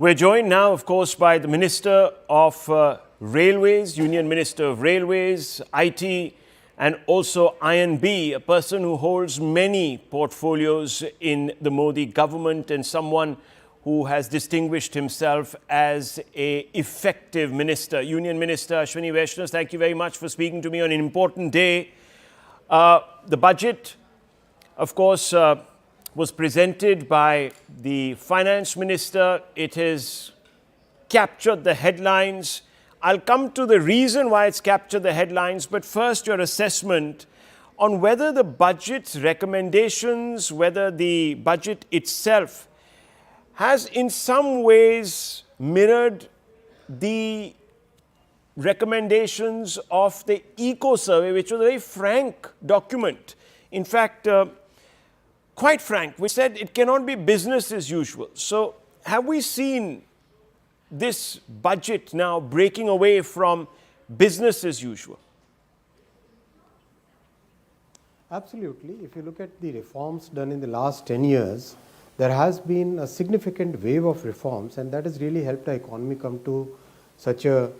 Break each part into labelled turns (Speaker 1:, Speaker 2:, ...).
Speaker 1: We're joined now, of course, by the Minister of Railways, Union Minister of Railways, IT, and also INB, a person who holds many portfolios in the Modi government and someone who has distinguished himself as an effective minister. Union Minister Ashwini Vaishnaw, thank you very much for speaking to me on an important day. The budget, of course, was presented by the Finance Minister. It has captured the headlines. I'll come to the reason why it's captured the headlines, but first your assessment on whether the budget's recommendations, whether the budget itself has in some ways mirrored the recommendations of the Eco Survey, which was a very frank document. In fact, quite frank, we said it cannot be business as usual. So have we seen this budget now breaking away from business as usual?
Speaker 2: Absolutely. If you look at the reforms done in the last 10 years, there has been a significant wave of reforms, and that has really helped the economy come to such a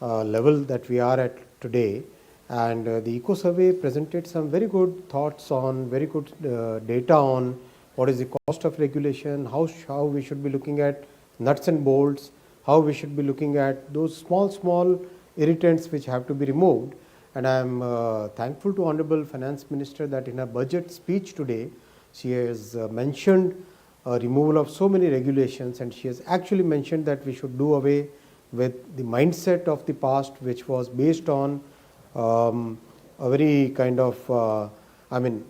Speaker 2: level that we are at today. And the Eco Survey presented some very good thoughts on, very good data on what is the cost of regulation, how we should be looking at nuts and bolts, how we should be looking at those small irritants which have to be removed. And I am thankful to Honorable Finance Minister that in her budget speech today, she has mentioned removal of so many regulations, and she has actually mentioned that we should do away with the mindset of the past, which was based on a very kind of,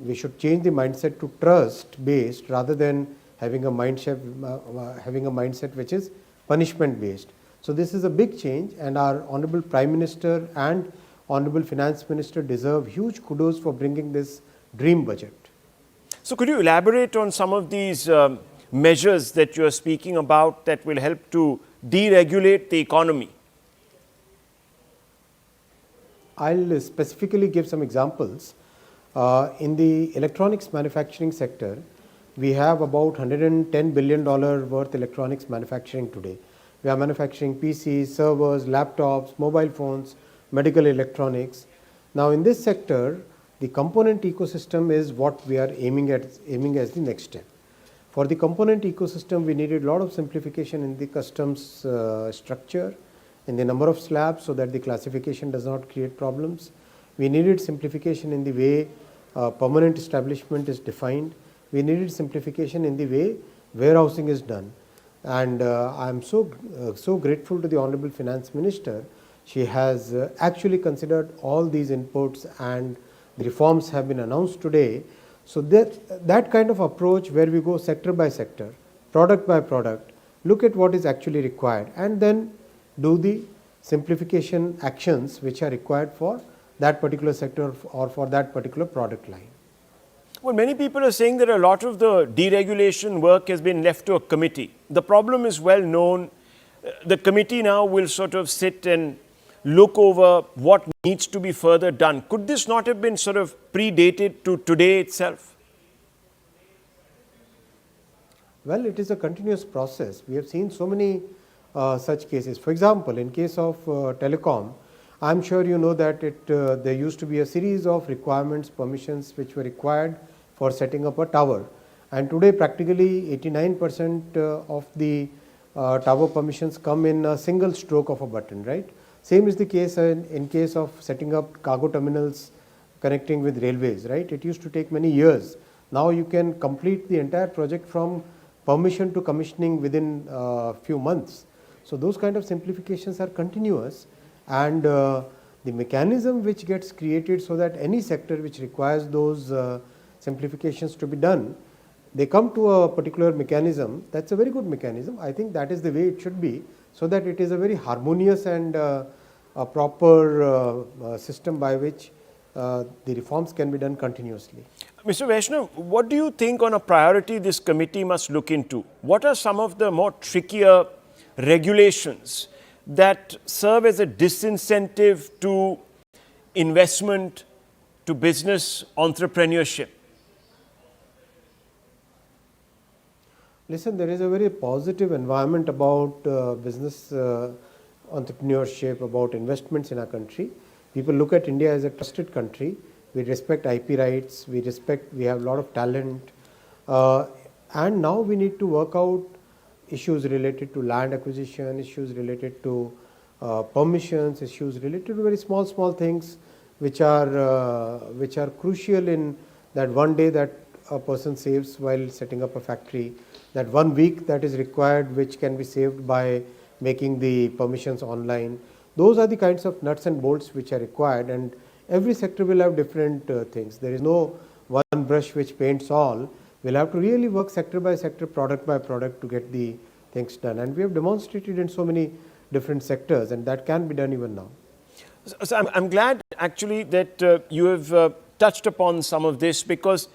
Speaker 2: we should change the mindset to trust based rather than having a mindset which is punishment based. So this is a big change, and our Honorable Prime Minister and Honorable Finance Minister deserve huge kudos for bringing this dream budget.
Speaker 1: So could you elaborate on some of these measures that you are speaking about that will help to deregulate the economy?
Speaker 2: I'll specifically give some examples. In the electronics manufacturing sector, we have about $110 billion worth electronics manufacturing today. We are manufacturing PCs, servers, laptops, mobile phones, medical electronics. Now in this sector, the component ecosystem is what we are aiming as the next step. For the component ecosystem, we needed a lot of simplification in the customs structure, in the number of slabs, so that the classification does not create problems. We needed simplification in the way permanent establishment is defined. We needed simplification in the way warehousing is done. And I am so grateful to the Honorable Finance Minister. She has actually considered all these inputs, and the reforms have been announced today. So that kind of approach, where we go sector by sector, product by product, look at what is actually required, and then do the simplification actions which are required for that particular sector or for that particular product line.
Speaker 1: Well, many people are saying that a lot of the deregulation work has been left to a committee. The problem is well known. The committee now will sort of sit and look over what needs to be further done. Could this not have been sort of predated to today itself?
Speaker 2: Well, it is a continuous process. We have seen so many such cases. For example, in case of telecom, I am sure you know that there used to be a series of requirements, permissions which were required for setting up a tower. And today practically 89% of the tower permissions come in a single stroke of a button, right? Same is the case in case of setting up cargo terminals connecting with railways, right? It used to take many years. Now you can complete the entire project from permission to commissioning within a few months. So those kind of simplifications are continuous, and the mechanism which gets created so that any sector which requires those simplifications to be done, they come to a particular mechanism. That's a very good mechanism. I think that is the way it should be, so that it is a very harmonious and a proper system by which the reforms can be done continuously.
Speaker 1: Mr. Vaishnaw, what do you think on a priority this committee must look into? What are some of the more trickier regulations that serve as a disincentive to investment, to business entrepreneurship?
Speaker 2: Listen, there is a very positive environment about business entrepreneurship, about investments in our country. People look at India as a trusted country. We respect IP rights, we have a lot of talent, and now we need to work out issues related to land acquisition, issues related to permissions, issues related to very small things which are crucial in that one day that a person saves while setting up a factory, that 1 week that is required which can be saved by making the permissions online. Those are the kinds of nuts and bolts which are required, and every sector will have different things. There is no one brush which paints all. We'll have to really work sector by sector, product by product to get the things done, and we have demonstrated in so many different sectors, and that can be done even now.
Speaker 1: So I'm glad actually that you have touched upon some of this, because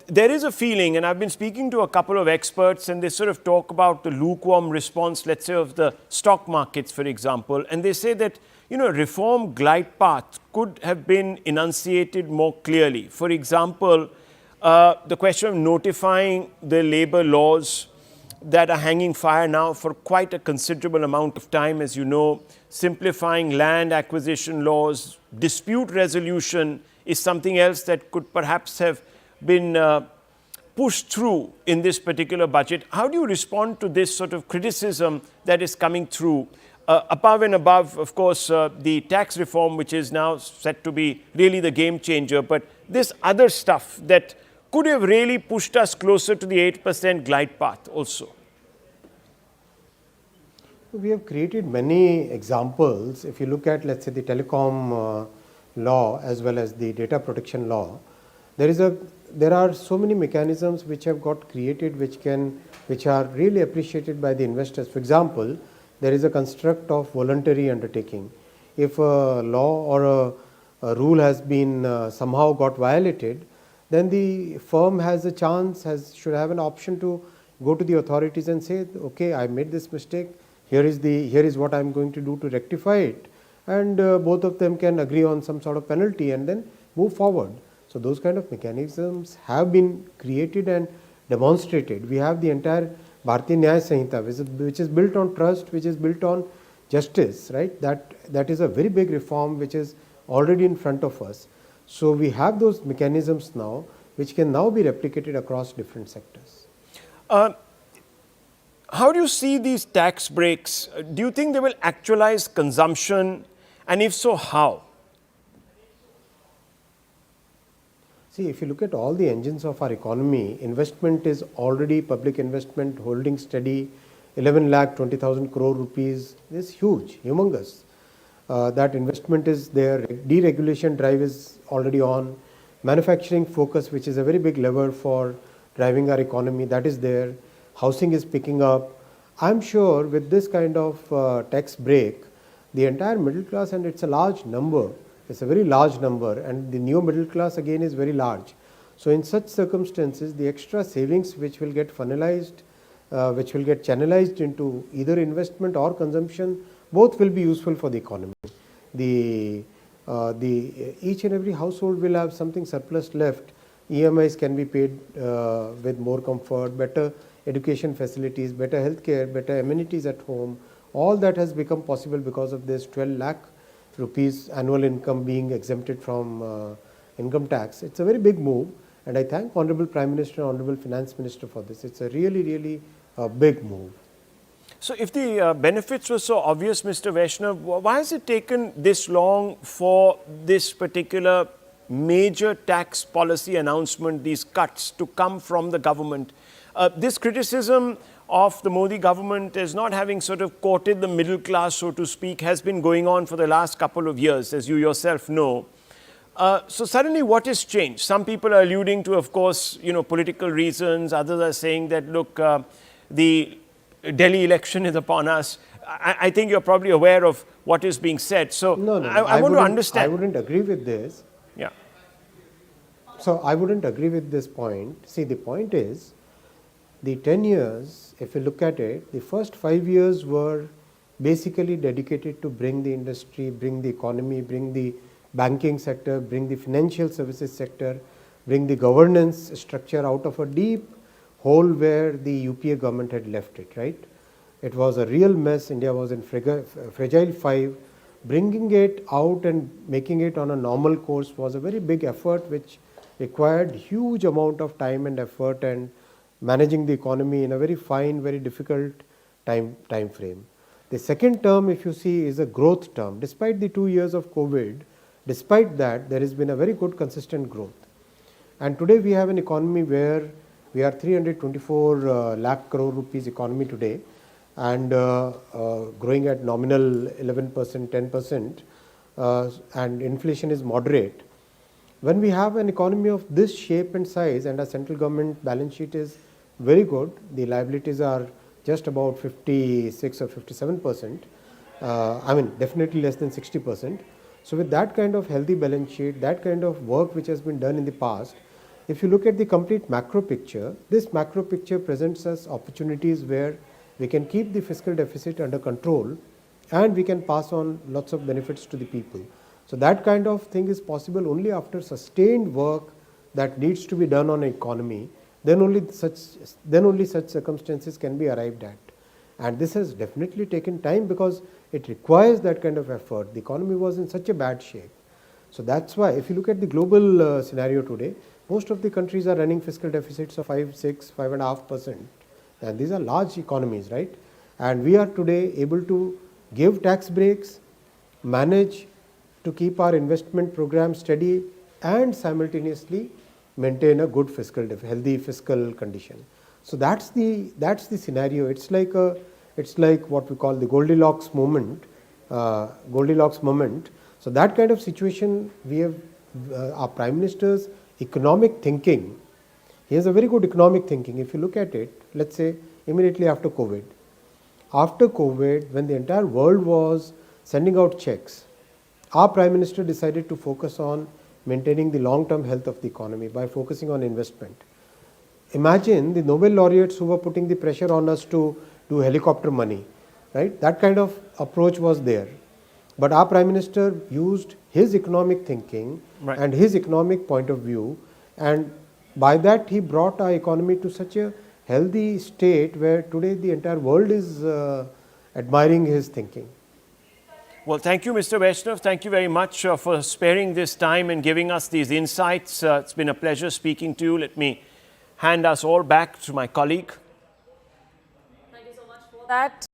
Speaker 1: there is a feeling, and I've been speaking to a couple of experts, and they sort of talk about the lukewarm response, let's say, of the stock markets, for example, and they say that, reform glide path could have been enunciated more clearly. For example, the question of notifying the labor laws that are hanging fire now for quite a considerable amount of time, as you know, simplifying land acquisition laws, dispute resolution is something else that could perhaps have been pushed through in this particular budget. How do you respond to this sort of criticism that is coming through, above and above, of course, the tax reform, which is now set to be really the game changer, but this other stuff that could have really pushed us closer to the 8% glide path also?
Speaker 2: We have created many examples. If you look at, let's say, the telecom law as well as the data protection law, there are so many mechanisms which have got created which are really appreciated by the investors. For example, there is a construct of voluntary undertaking. If a law or a rule has been somehow got violated, then the firm has a chance, should have an option to go to the authorities and say, okay, I made this mistake, here is what I am going to do to rectify it, and both of them can agree on some sort of penalty and then move forward. So those kind of mechanisms have been created and demonstrated. We have the entire Bharatiya Nyaya Sanhita, which is built on trust, which is built on justice, right? That is a very big reform which is already in front of us. So we have those mechanisms now which can now be replicated across different sectors.
Speaker 1: How do you see these tax breaks? Do you think they will actualize consumption, and if so, how?
Speaker 2: See, if you look at all the engines of our economy, investment is already, public investment holding steady, 11,20,000 crore rupees is huge, humongous. That investment is there, deregulation drive is already on, manufacturing focus, which is a very big lever for driving our economy, that is there, housing is picking up. I'm sure with this kind of tax break, the entire middle class, and it's a large number, it's a very large number, and the new middle class again is very large. So in such circumstances, the extra savings which will get funnelized, which will get channelized into either investment or consumption, both will be useful for the economy. Each and every household will have something surplus left. EMIs can be paid with more comfort, better education facilities, better healthcare, better amenities at home. All that has become possible because of this 12 lakh rupees annual income being exempted from income tax. It's a very big move, and I thank Honorable Prime Minister and Honorable Finance Minister for this. It's a really big move.
Speaker 1: So if the benefits were so obvious, Mr. Vaishnaw, why has it taken this long for this particular major tax policy announcement, these cuts, to come from the government? This criticism of the Modi government as not having sort of courted the middle class, so to speak, has been going on for the last couple of years, as you yourself know. So suddenly what has changed? Some people are alluding to, of course, political reasons. Others are saying that, look, the Delhi election is upon us. I think you're probably aware of what is being said. So
Speaker 2: no.
Speaker 1: I want to understand.
Speaker 2: I wouldn't agree with this.
Speaker 1: Yeah.
Speaker 2: So I wouldn't agree with this point. See, the point is, the 10 years, if you look at it, the first 5 years were basically dedicated to bring the industry, bring the economy, bring the banking sector, bring the financial services sector, bring the governance structure out of a deep hole where the UPA government had left it, right? It was a real mess. India was in fragile five. Bringing it out and making it on a normal course was a very big effort which required huge amount of time and effort and managing the economy in a very fine, very difficult time frame. The second term, if you see, is a growth term. Despite the 2 years of COVID, despite that, there has been a very good consistent growth. And today we have an economy where we are 324 lakh crore rupees economy today, and growing at nominal 11%, 10%, and inflation is moderate. When we have an economy of this shape and size and our central government balance sheet is very good, the liabilities are just about 56 or 57%, I mean definitely less than 60%. So with that kind of healthy balance sheet, that kind of work which has been done in the past, if you look at the complete macro picture, this macro picture presents us opportunities where we can keep the fiscal deficit under control and we can pass on lots of benefits to the people. So that kind of thing is possible only after sustained work that needs to be done on an economy. Then only such circumstances can be arrived at. And this has definitely taken time because it requires that kind of effort. The economy was in such a bad shape. So that's why if you look at the global scenario today, most of the countries are running fiscal deficits of 5, 6, 5.5%. And these are large economies, right? And we are today able to give tax breaks, manage to keep our investment program steady, and simultaneously maintain a good healthy fiscal condition. So that's the scenario. It's like what we call the Goldilocks moment. So that kind of situation we have. Our Prime Minister's economic thinking. He has a very good economic thinking. If you look at it, let's say immediately after COVID. After COVID, when the entire world was sending out checks, our Prime Minister decided to focus on maintaining the long-term health of the economy by focusing on investment. Imagine the Nobel laureates who were putting the pressure on us to do helicopter money, right? That kind of approach was there. But our Prime Minister used his economic thinking and his economic point of view, and by that he brought our economy to such a healthy state where today the entire world is admiring his thinking.
Speaker 1: Well, thank you, Mr. Vaishnaw. Thank you very much for sparing this time and giving us these insights. It's been a pleasure speaking to you. Let me hand us all back to my colleague.
Speaker 3: Thank you so much for that.